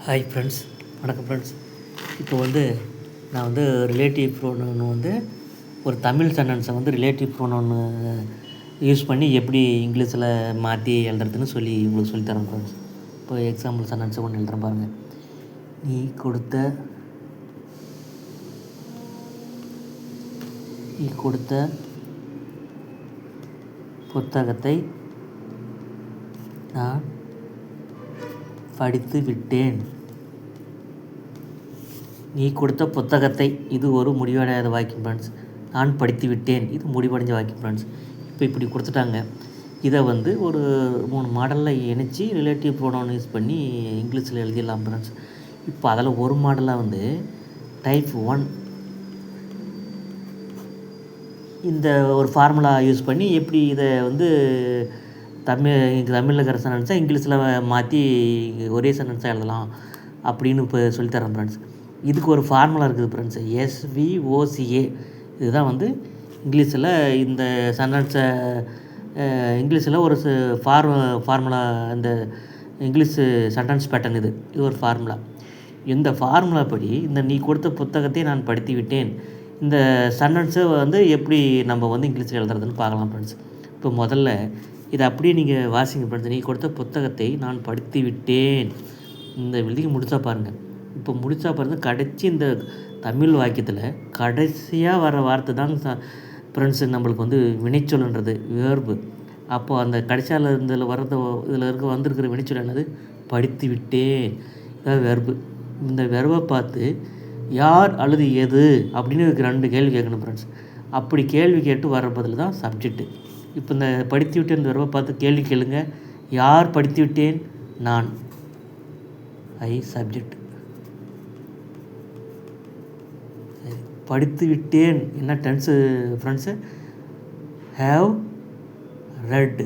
Hi friends, வணக்கம் friends. இப்போ நான் ரிலேட்டிவ் ப்ரோனவுன் ஒரு தமிழ் சென்டென்ஸை ரிலேட்டிவ் ப்ரோனவுன் யூஸ் பண்ணி எப்படி இங்கிலீஷில் மாற்றி எழுதுறதுன்னு உங்களுக்கு சொல்லித்தரேன் ஃப்ரெண்ட்ஸ். இப்போ எக்ஸாம்பிள் சென்டென்ஸை ஒன்று எழுதுறேன் பாருங்கள். நீ கொடுத்த புத்தகத்தை நான் படித்து விட்டேன். நீ கொடுத்த புத்தகத்தை, இது ஒரு முடிவடையாத வாக்கியம் ஃப்ரெண்ட்ஸ். நான் படித்து விட்டேன், இது முடிவடைஞ்ச வாக்கியம் ஃப்ரெண்ட்ஸ். இப்போ இப்படி கொடுத்துட்டாங்க. இதை ஒரு 3 மாடலில் இணைச்சி ரிலேட்டிவ் ப்ரோனவுன் யூஸ் பண்ணி இங்கிலீஷில் எழுதிடலாம் ஃப்ரெண்ட்ஸ். இப்போ அதில் ஒரு மாடலாக டைப் 1 இந்த ஒரு ஃபார்முலா யூஸ் பண்ணி எப்படி இதை தமிழில் இருக்கிற சென்டென்ஸை இங்கிலீஷில் மாற்றி ஒரே சென்டென்ஸாக எழுதலாம் அப்படின்னு இப்போ சொல்லித்தரேன் ஃப்ரெண்ட்ஸ். இதுக்கு ஒரு ஃபார்முலா இருக்குது ஃப்ரெண்ட்ஸ். SVOCA. இதுதான் இங்கிலீஷில் இந்த சென்டென்ஸை இங்கிலீஷில் ஒரு ஃபார்முலா. இந்த இங்கிலீஷ் சென்டென்ஸ் பேட்டர்ன் இது ஒரு ஃபார்முலா. இந்த ஃபார்முலா படி நீ கொடுத்த புத்தகத்தை நான் படித்து விட்டேன், இந்த சென்டென்ஸை எப்படி நம்ம இங்கிலீஷில் எழுதுறதுன்னு பார்க்கலாம் ஃப்ரெண்ட்ஸ். இப்போ முதல்ல இதை அப்படியே நீங்கள் வாசிங்க ஃப்ரெண்ட்ஸ். நீ கொடுத்த புத்தகத்தை நான் படித்து விட்டேன். இந்த எழுதி முடித்தா பாருங்கள். இப்போ முடித்தா பாருங்கள், கடைசி இந்த தமிழ் வாக்கியத்தில் கடைசியாக வர வார்த்தை தான் ஃப்ரெண்ட்ஸு நம்மளுக்கு வினைச்சொல்ன்றது வேர்பு. அப்போது அந்த கடைசியால் இதில் வந்திருக்கிற வினைச்சொல் என்னது? படித்து விட்டேன். இதான் வெர்பு. இந்த வெர்பை பார்த்து யார் அல்லது எது அப்படின்னு 2 கேள்வி கேட்கணும் ஃப்ரெண்ட்ஸ். அப்படி கேள்வி கேட்டு வர பதில் தான் சப்ஜெக்ட்டு. இப்போ இந்த படித்து விட்டேன் இந்த வெர்பை பார்த்து கேள்வி கேளுங்க. யார் படித்து விட்டேன்? நான். சப்ஜெக்ட். படித்து விட்டேன் என்ன tense friends? Have read.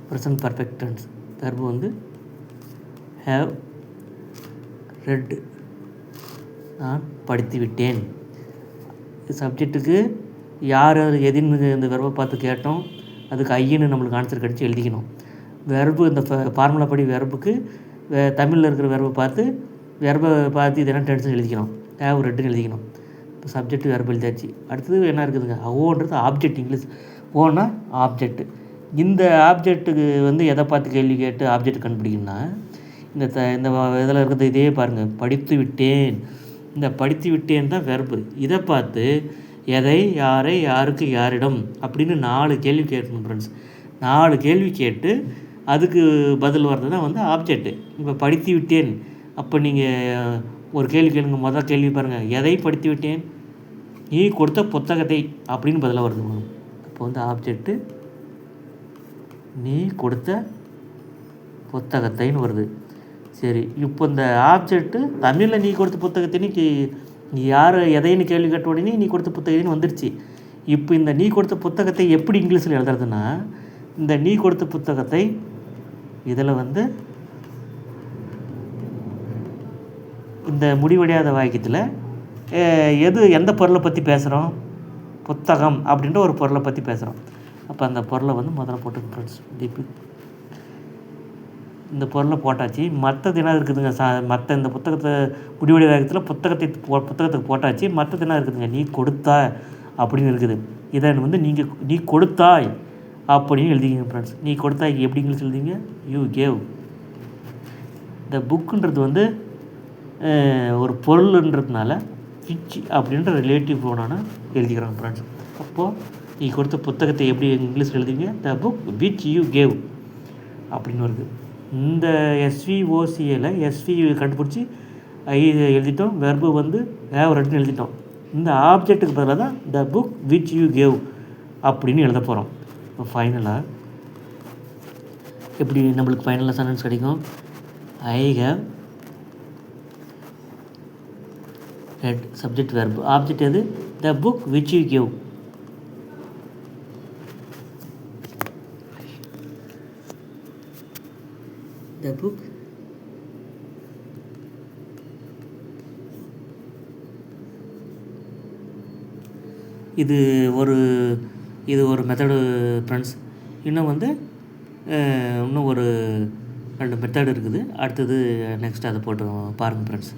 Present perfect tense. Verb have read. நான் படித்து விட்டேன். சப்ஜெக்ட்டுக்கு யார் எதுன்னு இந்த வெர்பை பார்த்து கேட்டோம், அதுக்கு ஐன்னு நம்மளுக்கு ஆன்சர் கிடச்சி எழுதிக்கணும். வெர்பு இந்த ஃபார்முலா படி வெர்புக்கு தமிழில் இருக்கிற வெர்பை பார்த்து இது என்ன டென்ஷன் எழுதிக்கணும். ஹேவ் ரெட்டுன்னு எழுதிக்கணும். இப்போ சப்ஜெக்ட் வெர்பு எழுதியாச்சு. அடுத்தது என்ன இருக்குதுங்க? ஓன்றது ஆப்ஜெக்ட். இங்கிலீஷ் ஓனா ஆப்ஜெக்ட். இந்த ஆப்ஜெக்ட்டுக்கு எதை பார்த்து கேள்வி கேட்டு ஆப்ஜெக்ட் கண்டுபிடிக்கணும்னா இந்த இதில் இருக்கிறது இதே பாருங்கள். படித்து விட்டேன். இந்த படித்து விட்டேன் தான் வெர்பு. இதை பார்த்து எதை, யாரை, யாருக்கு, யாரிடம் அப்படின்னு 4 கேள்வி கேட்கணும் ஃப்ரெண்ட்ஸ். 4 கேள்வி கேட்டு அதுக்கு பதில் வர்றது தான் ஆப்ஜெக்ட்டு. இப்போ படித்து விட்டேன். அப்போ நீங்கள் ஒரு கேள்வி கேளுங்க. முதல் கேள்வி பாருங்கள். எதை படித்து விட்டேன்? நீ கொடுத்த புத்தகத்தை அப்படின்னு பதிலாக வருது. அப்போ ஆப்ஜெக்ட்டு நீ கொடுத்த புத்தகத்தைன்னு வருது. சரி, இப்போ இந்த ஆப்ஜெக்ட்டு தமிழில் நீ கொடுத்த புத்தகத்தைன்னு நீ யார் எதைன்னு கேள்வி கேட்ட உடனே நீ கொடுத்த புத்தகத்தைன்னு வந்துடுச்சு. இப்போ இந்த நீ கொடுத்த புத்தகத்தை எப்படி இங்கிலீஷில் எழுதுறதுன்னா, இந்த நீ கொடுத்த புத்தகத்தை இதில் இந்த முடிவடையாத வாக்கியத்தில் எந்த பொருளை பற்றி பேசுகிறோம்? புத்தகம் அப்படின்ற ஒரு பொருளை பற்றி பேசுகிறோம். அப்போ அந்த பொருளை முதல்ல போட்டுக்கணும் ஃப்ரெண்ட்ஸ். இந்த பொருளை போட்டாச்சு. மற்றது என்ன இருக்குதுங்க? மற்ற இந்த புத்தகத்தை முடிவடைய வாக்கியத்தில் புத்தகத்துக்கு போட்டாச்சு. மற்றது என்ன இருக்குதுங்க? நீ கொடுத்தா அப்படின்னு இருக்குது. இதை நீ கொடுத்தாய் அப்படின்னு எழுதிங்க ஃப்ரெண்ட்ஸ். நீ கொடுத்தாய் எப்படி இங்கிலீஷ் எழுதிங்க? You gave. இந்த புக்குன்றது ஒரு பொருள்ன்றதுனால விச் அப்படின்ற ரிலேட்டிவ் ப்ரோனவுனை எழுதிக்கிறாங்க ஃப்ரெண்ட்ஸ். அப்போது நீ கொடுத்த புத்தகத்தை எப்படி இங்கிலீஷில் எழுதிங்க? The book which you gave அப்படின்னு வருது. இந்த SVOCAல SV கண்டுபிடிச்சி எழுதிட்டோம். வெர்பு ஹேவ் ரெட்னு எழுதிட்டோம். இந்த ஆப்ஜெக்ட்டுக்கு பதிலாக தான் த புக் விச் யூ கேவ் அப்படின்னு எழுத போகிறோம். இப்போ ஃபைனலாக எப்படி நம்மளுக்கு ஃபைனலாக சென்டென்ஸ் கிடைக்கும்? I have read. Subject verb. Object எது? The book which you gave. The book இது ஒரு மெத்தடு ஃப்ரெண்ட்ஸ். இன்னும் இன்னும் ஒரு 2 மெத்தட் இருக்குது. அடுத்தது நெக்ஸ்ட் அதை போட்டு பாருங்கள் ஃப்ரெண்ட்ஸ்.